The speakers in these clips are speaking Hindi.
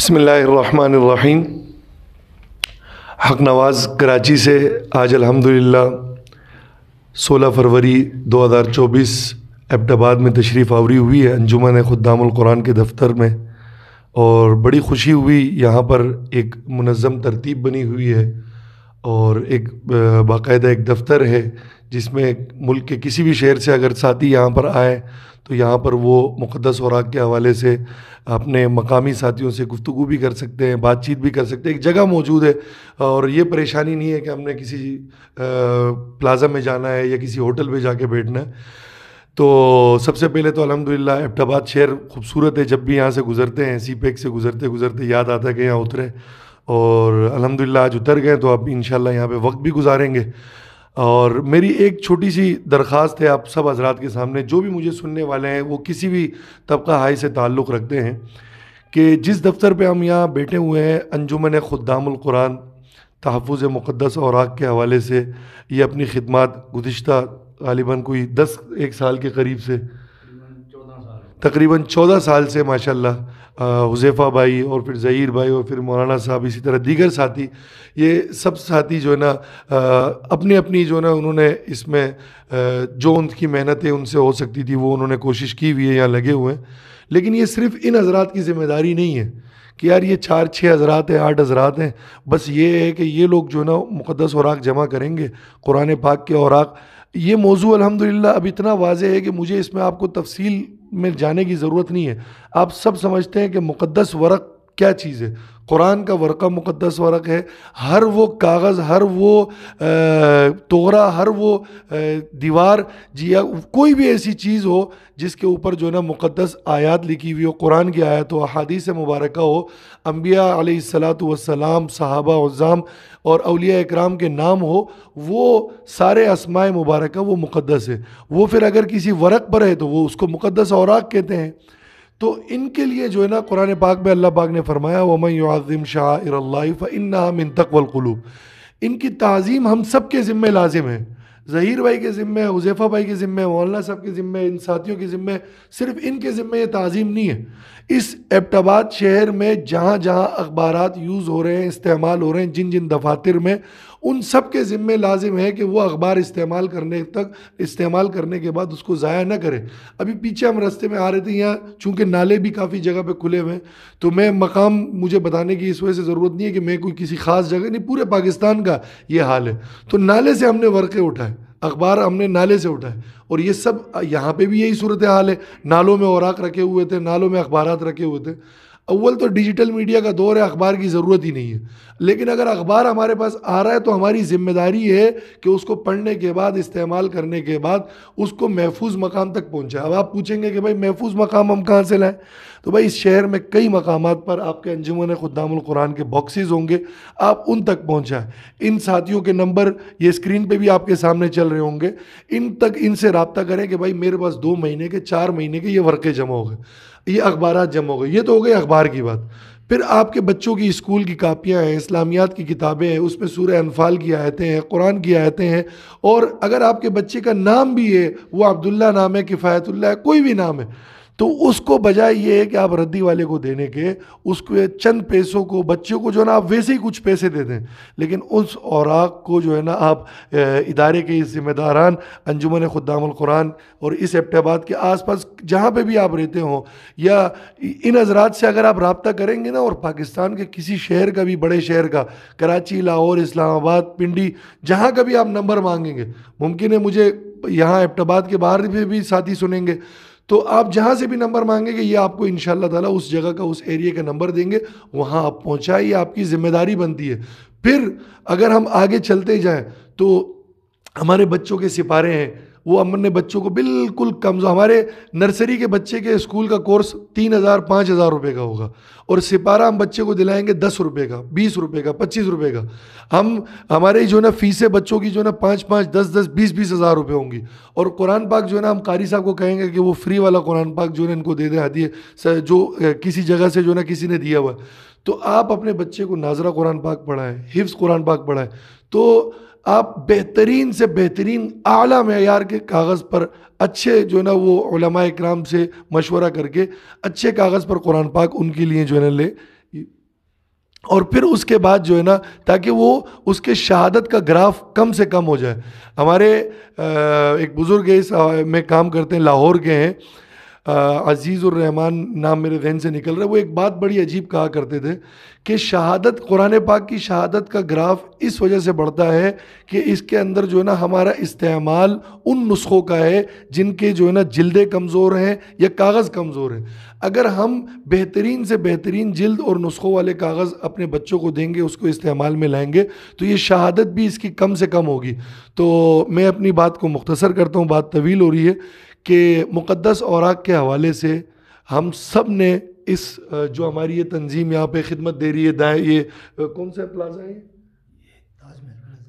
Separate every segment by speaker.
Speaker 1: बिस्मिल्लाहिर्रहमानिर्रहीम। हक नवाज़ कराची से आज अल्हम्दुलिल्लाह 16 फरवरी 2024 एबटाबाद में तशरीफ़ आवरी हुई है अंजुमन खुद्दामुल कुरान के दफ़्तर में, और बड़ी खुशी हुई। यहाँ पर एक मुनज़्ज़म तरतीब बनी हुई है और एक बाकायदा एक दफ़्तर है जिसमें मुल्क के किसी भी शहर से अगर साथी यहाँ पर आए तो यहाँ पर वो मुक़द्दस औराक़ के हवाले से अपने मकामी साथियों से गुफ्तगू भी कर सकते हैं, बातचीत भी कर सकते हैं। एक जगह मौजूद है और ये परेशानी नहीं है कि हमने किसी प्लाज़ा में जाना है या किसी होटल में जाके बैठना है। तो सबसे पहले तो अल्हम्दुलिल्लाह एबटाबाद शहर खूबसूरत है। जब भी यहाँ से गुज़रते हैं, सीपेक से गुज़रते गुज़रते याद आता है कि यहाँ उतरे, और अल्हम्दुलिल्लाह आज उतर गए तो अब इंशाल्लाह यहाँ पे वक्त भी गुजारेंगे। और मेरी एक छोटी सी दरख्वास्त है आप सब हजरात के सामने, जो भी मुझे सुनने वाले हैं वो किसी भी तबका हाई से ताल्लुक़ रखते हैं, कि जिस दफ़्तर पे हम यहाँ बैठे हुए हैं अंजुमन खुद्दामुल कुरान तहफ़्फ़ुज़ मुक़द्दस औराक़ के हवाले से, ये अपनी खिदमत गुज़िश्ता ग़ालिबन कोई 1 साल के करीब से तकरीबन 14 साल से माशाल्लाह हुज़ैफ़ा भाई और फिर ज़हीर भाई और फिर मौलाना साहब, इसी तरह दीगर साथी, ये सब साथी जो है ना अपनी अपनी जो है ना उन्होंने इसमें जो उनकी मेहनतें उनसे हो सकती थी वो उन्होंने कोशिश की हुई है, यहाँ लगे हुए हैं। लेकिन ये सिर्फ़ इन हज़रात की ज़िम्मेदारी नहीं है कि यार ये 4-6 हज़रात हैं, 8 हज़रात हैं, बस ये है कि ये लोग जो है ना मुक़द्दस औराक़ जमा करेंगे, कुरान पाक के औराक़। ये मौजू अल्हम्दुलिल्लाह अब इतना वाज़ेह है कि मुझे इसमें आपको तफसील में जाने की ज़रूरत नहीं है। आप सब समझते हैं कि मुक़द्दस वरक़ क्या चीज़ है। कुरान का वर्क़ा मुक़द्दस वरक़ है। हर वो कागज़, हर वो तोरा, हर वो दीवार जी या कोई भी ऐसी चीज़ हो जिसके ऊपर जो है ना मुक़द्दस आयात लिखी हुई हो, कुरान की आयत हो, अहादीस मुबारका हो, अम्बिया अलैहिस्सलातु वस्सलाम, सहाबा उज़्ज़ाम और औलिया इकराम के नाम हो, वो सारे अस्माए मुबारका वो मुक़द्दस है। वो फिर अगर किसी वरक़ पर है तो वो उसको मुक़द्दस औराक़ कहते हैं। तो इनके लिए जो है ना कुरान पाक में अल्लाह पाक ने फरमाया वमन युअज़्ज़िम शाइरल्लाहि फ़इन्नहा मिन तक़वल क़ुलूब। इनकी ताज़ीम हम सब के ज़िम्मे लाजिम है। ज़हीर भाई के ज़िम्मे, हुज़ैफ़ा भाई के ज़िम्मे, मौलाना साहब के ज़िम्मे, इन साथियों के ज़िम्मे, सिर्फ़ इनके ज़िम्मे ये ताज़ीम नहीं है। इस एबटाबाद शहर में जहाँ जहाँ अखबारात यूज़ हो रहे हैं, इस्तेमाल हो रहे हैं, जिन जिन दफातर में, उन सब के ज़िम्मे लाजिम है कि वो अखबार इस्तेमाल करने के बाद उसको ज़ाया ना करें। अभी पीछे हम रास्ते में आ रहे थे, यहाँ चूँकि नाले भी काफ़ी जगह पे खुले हुए हैं, तो मैं मकाम मुझे बताने की इस वजह से ज़रूरत नहीं है कि मैं कोई किसी ख़ास जगह नहीं, पूरे पाकिस्तान का ये हाल है। तो नाले से हमने वर्क़े उठाए, अखबार हमने नाले से उठाए, और ये सब यहाँ पे भी यही सूरत हाल है। नालों में औराक़ रखे हुए थे, नालों में अखबारात रखे हुए थे। अव्वल तो डिजिटल मीडिया का दौर है, अखबार की ज़रूरत ही नहीं है। लेकिन अगर अखबार हमारे पास आ रहा है तो हमारी ज़िम्मेदारी है कि उसको पढ़ने के बाद, इस्तेमाल करने के बाद उसको महफूज मकाम तक पहुँचाए। अब आप पूछेंगे कि भाई महफूज मकाम हम कहाँ से लाएँ? तो भाई इस शहर में कई मकामात पर आपके अंजुमन खुद्दामुल कुरान के बॉक्सेस होंगे, आप उन तक पहुँचाएँ। इन साथियों के नंबर ये स्क्रीन पर भी आपके सामने चल रहे होंगे, इन तक इनसे रब्ता करें कि भाई मेरे पास 2 महीने के, 4 महीने के ये वर्क़े जमा हो गए, ये अखबारात जमा हो गए। ये तो हो गई अखबार की बात। फिर आपके बच्चों की स्कूल की कापियाँ हैं, इस्लामियात की किताबें हैं, उसमें सूरह अनफाल की आयतें हैं, कुरान की आयतें हैं, और अगर आपके बच्चे का नाम भी है, वो अब्दुल्ला नाम है, किफ़ायतुल्लाह है, कोई भी नाम है, तो उसको बजाय ये है कि आप रद्दी वाले को देने के, उसको चंद पैसों को, बच्चों को जो है ना आप वैसे ही कुछ पैसे दे दें, लेकिन उस औराक़ को जो है ना आप इदारे के ज़िम्मेदारान अंजुमन खुद्दामुल कुरान और इस एबटाबाद के आसपास जहाँ पे भी आप रहते हो, या इन हज़रात से अगर आप रब्ता करेंगे ना, और पाकिस्तान के किसी शहर का भी, बड़े शहर का, कराची, लाहौर, इस्लामाबाद, पिंडी, जहाँ का भी आप नंबर मांगेंगे, मुमकिन है मुझे यहाँ एबटाबाद के बाहर भी साथी सुनेंगे, तो आप जहाँ से भी नंबर मांगेंगे ये आपको इंशाअल्लाह ताला उस जगह का, उस एरिया का नंबर देंगे, वहाँ आप पहुँचाइए, आपकी ज़िम्मेदारी बनती है। फिर अगर हम आगे चलते जाएं तो हमारे बच्चों के सिपारे हैं, वो हमने बच्चों को बिल्कुल कमज़ोर, हमारे नर्सरी के बच्चे के स्कूल का कोर्स 3,000-5,000 रुपये का होगा, और सिपारा हम बच्चे को दिलाएंगे 10 रुपये का, 20 रुपये का, 25 रुपये का। हम हमारे जो ना फीसें बच्चों की जो ना 5-5, 10-10, 20-20 हज़ार रुपये होंगी, और कुरान पाक जो है ना हम कारी साहब को कहेंगे कि वो फ्री वाला कुरान पाक जो है इनको दे दें हदिये, जो किसी जगह से जो ना किसी ने दिया हुआ। तो आप अपने बच्चे को नाज़रा कुरान पाक पढ़ाएँ, हिफ्ज़ कुरान पाक पढ़ाएँ, तो आप बेहतरीन से बेहतरीन आला मेयार के कागज़ पर अच्छे जो है ना वो उलमा इकराम से मशवरा करके अच्छे कागज़ पर कुरान पाक उनके लिए जो है ना ले और फिर उसके बाद जो है ना, ताकि वो उसके शहादत का ग्राफ कम से कम हो जाए। हमारे एक बुज़ुर्ग है, इस में काम करते हैं, लाहौर के हैं, अजीज़ुर रहमान नाम मेरे जहन से निकल रहा है। वो एक बात बड़ी अजीब कहा करते थे कि शहादत, कुरान पाक की शहादत का ग्राफ इस वजह से बढ़ता है कि इसके अंदर जो है ना हमारा इस्तेमाल उन नुस्खों का है जिनके जो है ना जिल्दें कमज़ोर हैं या कागज़ कमज़ोर है। अगर हम बेहतरीन से बेहतरीन जिल्द और नुस्खों वाले कागज़ अपने बच्चों को देंगे, उसको इस्तेमाल में लाएंगे, तो ये शहादत भी इसकी कम से कम होगी। तो मैं अपनी बात को मुख्तसर करता हूँ, बात तवील हो रही है, कि मुक़द्दस औराक के हवाले से हम सब ने इस जो हमारी ये तंजीम यहाँ पे खिदमत दे रही है, दाएँ ये कौन सा प्लाजा है,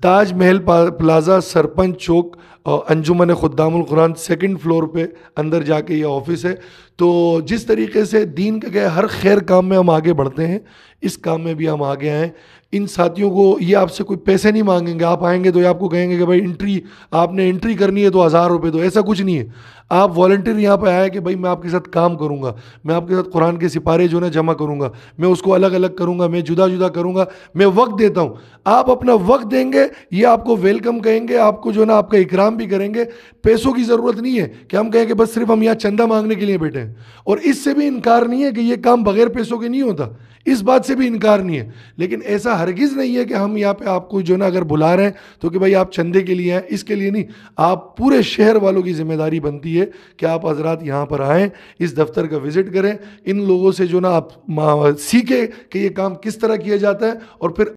Speaker 1: ताज महल प्लाजा, सरपंच चौक, अंजुमन खुद्दामुल कुरान, सेकंड फ्लोर पे अंदर जाके ये ऑफिस है। तो जिस तरीके से दीन के हर खैर काम में हम आगे बढ़ते हैं, इस काम में भी हम आगे आएँ। इन साथियों को ये आपसे कोई पैसे नहीं मांगेंगे, आप आएंगे तो ये आपको कहेंगे कि भाई एंट्री, आपने एंट्री करनी है तो 1000 रुपये दो, ऐसा कुछ नहीं है। आप वॉलंटियर यहाँ पे आए कि भाई मैं आपके साथ काम करूँगा, मैं आपके साथ कुरान के सिपारे जो ना जमा करूँगा, मैं उसको अलग अलग करूँगा, मैं जुदा जुदा करूँगा, मैं वक्त देता हूँ। आप अपना वक्त देंगे, ये आपको वेलकम कहेंगे, आपको जो ना आपका इकराम भी करेंगे। पैसों की ज़रूरत नहीं है कि हम कहें कि बस सिर्फ हम यहाँ चंदा मांगने के लिए बैठे हैं। और इससे भी इनकार नहीं है कि ये काम बगैर पैसों के नहीं होता, इस बात से भी इनकार नहीं है। लेकिन ऐसा हरगिज़ नहीं है कि हम यहाँ पे आपको जो ना अगर बुला रहे हैं तो कि भाई आप चंदे के लिए हैं, इसके लिए नहीं। आप पूरे शहर वालों की जिम्मेदारी बनती है कि आप हजरात यहाँ पर आएँ, इस दफ्तर का विज़िट करें, इन लोगों से जो ना आप सीखें कि ये काम किस तरह किया जाता है, और फिर